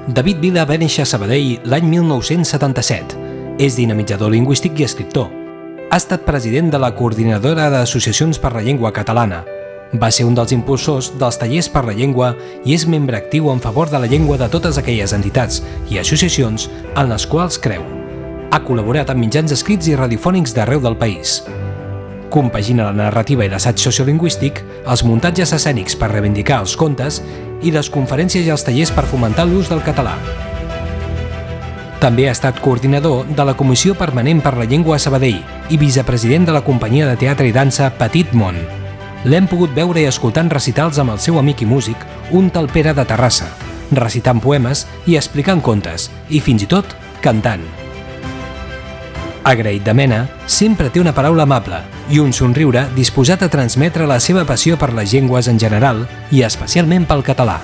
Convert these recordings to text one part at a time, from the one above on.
David Vila va néixer a Sabadell l'any 1977. És dinamitzador lingüístic i escriptor. Ha estat president de la Coordinadora d'Associacions per la Llengua Catalana. Va ser un dels impulsors dels tallers per la llengua i és membre actiu en favor de la llengua de totes aquelles entitats i associacions en les quals creu. Ha col·laborat amb mitjans escrits i radiofònics d'arreu del país. Compagina la narrativa i l'assaig sociolingüístic, els muntatges escènics per reivindicar els contes i les conferències i els tallers per fomentar l'ús del català. També ha estat coordinador de la Comissió Permanent per la Llengua a Sabadell i vicepresident de la companyia de teatre i dansa Petit Món. L'hem pogut veure i escoltant recitals amb el seu amic i músic, un tal Pere de Terrassa, recitant poemes i explicant contes, i fins i tot cantant. Agraït de mena, sempre té una paraula amable i un somriure disposat a transmetre la seva passió per les llengües en general i especialment pel català.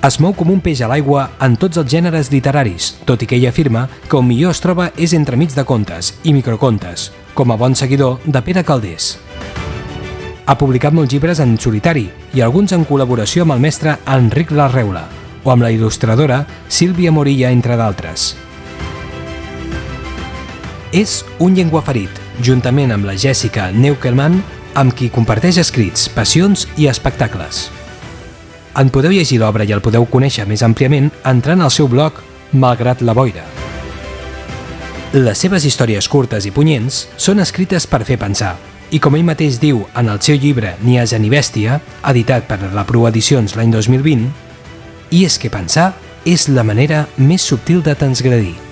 Es mou com un peix a l'aigua en tots els gèneres literaris, tot i que ell afirma que on millor es troba és entremig de contes i microcontes, com a bon seguidor de Pere Calders. Ha publicat molts llibres en solitari i alguns en col·laboració amb el mestre Enric Larreula o amb la il·lustradora Sílvia Morilla, entre d'altres. És un llengüaferit, juntament amb la Jessica Neukelman, amb qui comparteix escrits, passions i espectacles. En podeu llegir l'obra i el podeu conèixer més àmpliament entrant al seu blog Malgrat la boira. Les seves històries curtes i punyents són escrites per fer pensar, i com ell mateix diu en el seu llibre Ni ase ni bèstia, editat per la Prua Edicions l'any 2020, i és que pensar és la manera més subtil de transgredir.